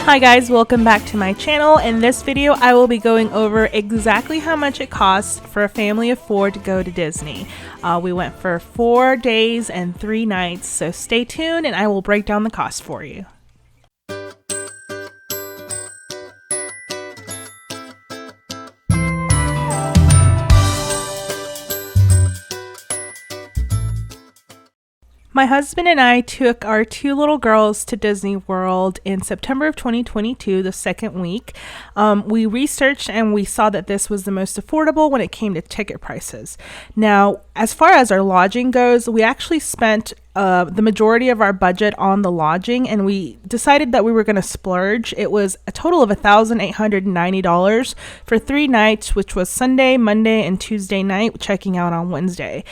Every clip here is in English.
Hi guys, welcome back to my channel. In this video, I will be going over exactly how much it costs for a family of 4 to go to Disney. We went for 4 days and 3 nights, so stay tuned and I will break down the cost for you. My husband and I took our 2 little girls to Disney World in September of 2022, the second week. We researched and we saw that this was the most affordable when it came to ticket prices. Now, as far as our lodging goes, we actually spent the majority of our budget on the lodging, and we decided that we were going to splurge. It was a total of $1,890 for 3 nights, which was Sunday, Monday, and Tuesday night, checking out on Wednesday.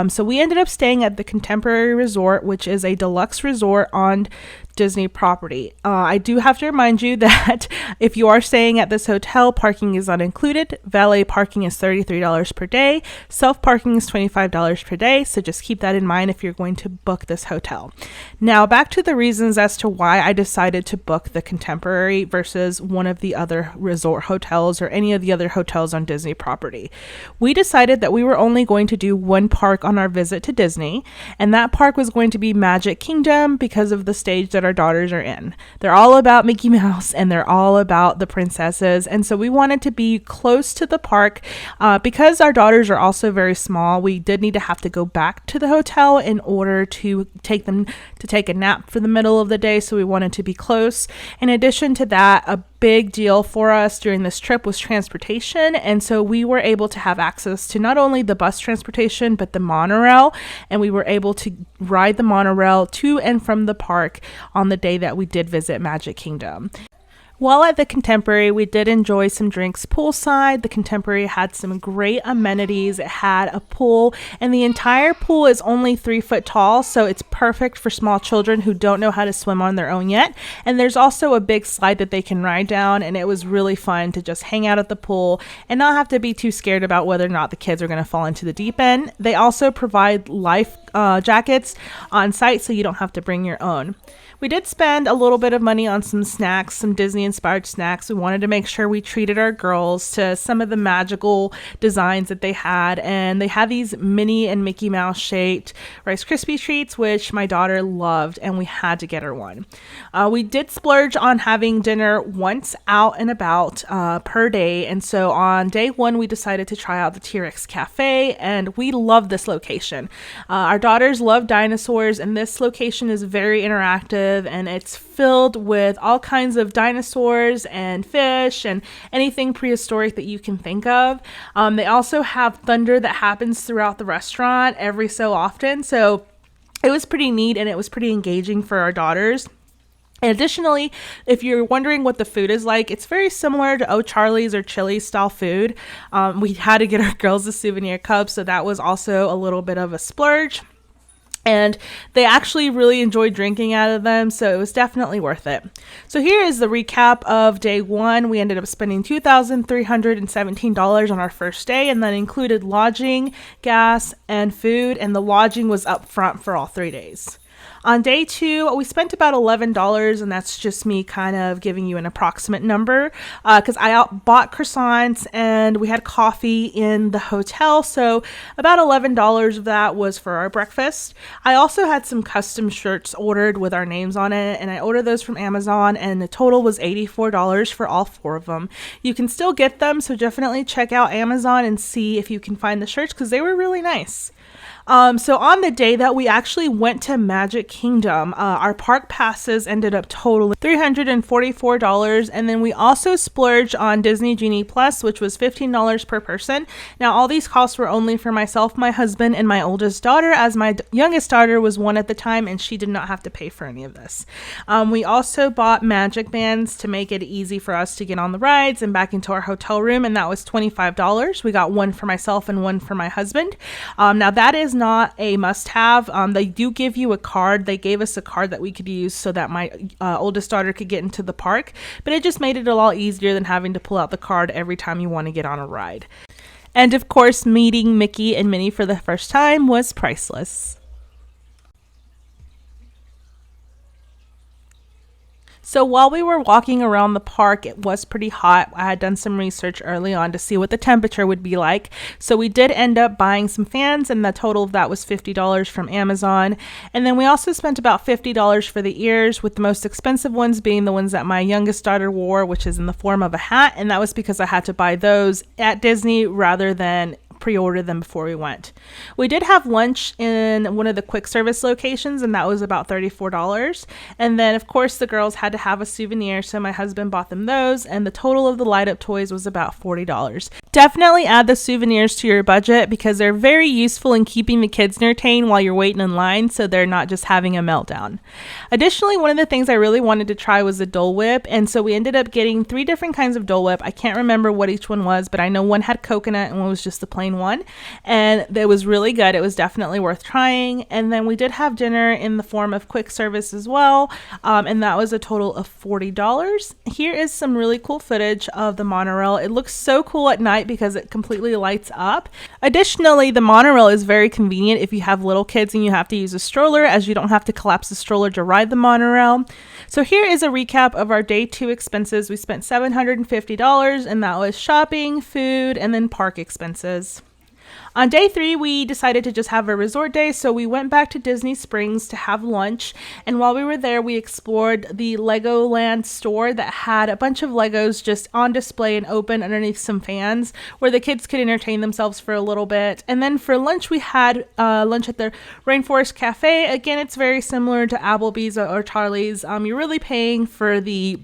So we ended up staying at the Contemporary Resort, which is a deluxe resort on Disney property. I do have to remind you that if you are staying at this hotel, parking is not included. Valet parking is $33 per day. Self-parking is $25 per day. So just keep that in mind if you're going to book this hotel. Now back to the reasons as to why I decided to book the Contemporary versus one of the other resort hotels or any of the other hotels on Disney property. We decided that we were only going to do one park on our visit to Disney, and that park was going to be Magic Kingdom because of the stage that our daughters are in. They're all about Mickey Mouse and they're all about the princesses, and so we wanted to be close to the park. Because our daughters are also very small, we did need to have to go back to the hotel in order to take them to take a nap for the middle of the day, so we wanted to be close. In addition to that, a big deal for us during this trip was transportation, and so we were able to have access to not only the bus transportation but the monorail, and we were able to ride the monorail to and from the park on the day that we did visit Magic Kingdom. While at the Contemporary, we did enjoy some drinks poolside. The Contemporary had some great amenities. It had a pool, and the entire pool is only 3 foot tall, so it's perfect for small children who don't know how to swim on their own yet. And there's also a big slide that they can ride down, and it was really fun to just hang out at the pool and not have to be too scared about whether or not the kids are going to fall into the deep end. They also provide life jackets on site, so you don't have to bring your own. We did spend a little bit of money on some snacks, some Disney-inspired snacks. We wanted to make sure we treated our girls to some of the magical designs that they had, and they had these Minnie and Mickey Mouse shaped Rice Krispie treats, which my daughter loved, and we had to get her one. We did splurge on having dinner once out and about per day, and so on day 1, we decided to try out the T-Rex Cafe, and we love this location. Our daughters love dinosaurs, and this location is very interactive, and it's filled with all kinds of dinosaurs and fish and anything prehistoric that you can think of. They also have thunder that happens throughout the restaurant every so often, so it was pretty neat and it was pretty engaging for our daughters. And additionally, if you're wondering what the food is like, it's very similar to O'Charlie's or Chili's style food. We had to get our girls a souvenir cup, so that was also a little bit of a splurge. And they actually really enjoyed drinking out of them, so it was definitely worth it. So here is the recap of day 1. We ended up spending $2,317 on our first day, and that included lodging, gas, and food, and the lodging was up front for all 3 days. On day 2, we spent about $11, and that's just me kind of giving you an approximate number because I bought croissants and we had coffee in the hotel, so about $11 of that was for our breakfast. I also had some custom shirts ordered with our names on it, and I ordered those from Amazon, and the total was $84 for all 4 of them. You can still get them, so definitely check out Amazon and see if you can find the shirts because they were really nice. So on the day that we actually went to Magic Kingdom, our park passes ended up totaling $344, and then we also splurged on Disney Genie Plus, which was $15 per person. Now all these costs were only for myself, my husband, and my oldest daughter, as my youngest daughter was 1 at the time and she did not have to pay for any of this. We also bought magic bands to make it easy for us to get on the rides and back into our hotel room, and that was $25. We got 1 for myself and 1 for my husband. Now that is not a must-have. They do give you a card. They gave us a card that we could use so that my oldest daughter could get into the park, but it just made it a lot easier than having to pull out the card every time you want to get on a ride. And of course, meeting Mickey and Minnie for the first time was priceless. So while we were walking around the park, it was pretty hot. I had done some research early on to see what the temperature would be like. So we did end up buying some fans, and the total of that was $50 from Amazon. And then we also spent about $50 for the ears, with the most expensive ones being the ones that my youngest daughter wore, which is in the form of a hat. And that was because I had to buy those at Disney rather than pre-order them before we went. We did have lunch in one of the quick service locations, and that was about $34. And then of course the girls had to have a souvenir, so my husband bought them those, and the total of the light up toys was about $40. Definitely add the souvenirs to your budget because they're very useful in keeping the kids entertained while you're waiting in line, so they're not just having a meltdown. Additionally, one of the things I really wanted to try was the Dole Whip, and so we ended up getting 3 different kinds of Dole Whip. I can't remember what each one was, but I know one had coconut and one was just the plain one, and it was really good. It was definitely worth trying. And then we did have dinner in the form of quick service as well, and that was a total of $40. Here is some really cool footage of the monorail. It looks so cool at night because it completely lights up. Additionally, the monorail is very convenient if you have little kids and you have to use a stroller, as you don't have to collapse the stroller to ride the monorail. So here is a recap of our day 2 expenses. We spent $750, and that was shopping, food, and then park expenses. On day 3, we decided to just have a resort day, so we went back to Disney Springs to have lunch, and while we were there, we explored the Legoland store that had a bunch of Legos just on display and open underneath some fans where the kids could entertain themselves for a little bit. And then for lunch, we had lunch at the Rainforest Cafe. Again, it's very similar to Applebee's or Charlie's. You're really paying for the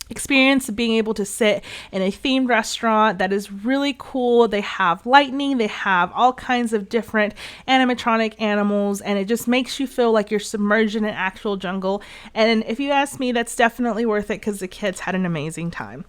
experience of being able to sit in a themed restaurant that is really cool. They have lightning, they have all kinds of different animatronic animals, and it just makes you feel like you're submerged in an actual jungle. And if you ask me, that's definitely worth it because the kids had an amazing time.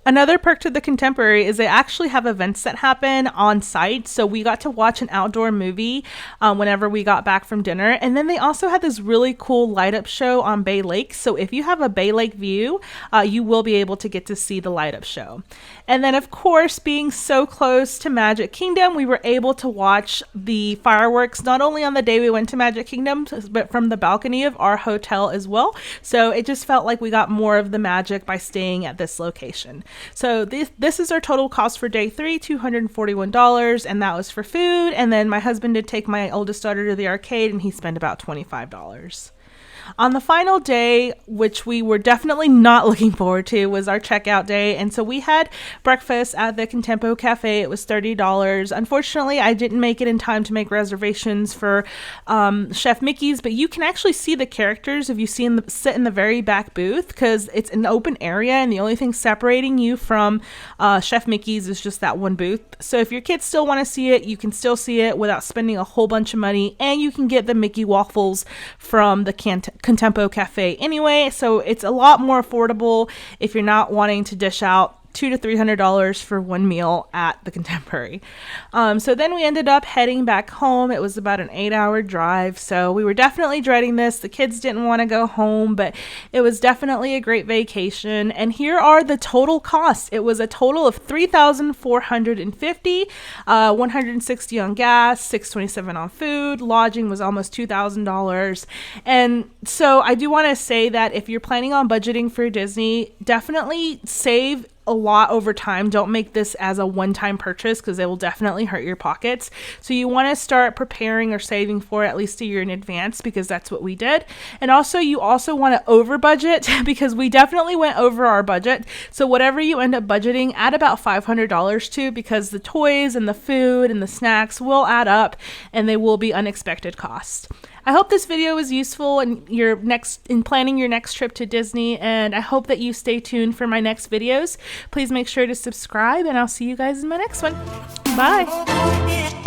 Another perk to the Contemporary is they actually have events that happen on site. So we got to watch an outdoor movie whenever we got back from dinner. And then they also had this really cool light up show on Bay Lake. So if you have a Bay Lake view, you will be able to get to see the light up show. And then of course, being so close to Magic Kingdom, we were able to watch the fireworks, not only on the day we went to Magic Kingdom, but from the balcony of our hotel as well. So it just felt like we got more of the magic by staying at this location. So this is our total cost for day 3, $241, and that was for food. And then my husband did take my oldest daughter to the arcade, and he spent about $25. On the final day, which we were definitely not looking forward to, was our checkout day. And so we had breakfast at the Contempo Cafe. It was $30. Unfortunately, I didn't make it in time to make reservations for Chef Mickey's, but you can actually see the characters if you sit in the very back booth, because it's an open area and the only thing separating you from Chef Mickey's is just that one booth. So if your kids still want to see it, you can still see it without spending a whole bunch of money, and you can get the Mickey waffles from the Contempo Cafe anyway, so it's a lot more affordable if you're not wanting to dish out $200 to $300 for one meal at the Contemporary. So then we ended up heading back home. It was about an 8-hour drive, so we were definitely dreading this. The kids didn't want to go home, but it was definitely a great vacation. And here are the total costs. It was a total of $3,450, $160 on gas, $627 on food. Lodging was almost $2,000. And so I do want to say that if you're planning on budgeting for Disney, definitely save a lot over time. Don't make this as a one-time purchase because it will definitely hurt your pockets. So you want to start preparing or saving for at least a year in advance, because that's what we did. And also you also want to over budget because we definitely went over our budget. So whatever you end up budgeting, add about $500 to, because the toys and the food and the snacks will add up and they will be unexpected costs. I hope this video was useful in planning your next trip to Disney, and I hope that you stay tuned for my next videos. Please make sure to subscribe, and I'll see you guys in my next one. Bye!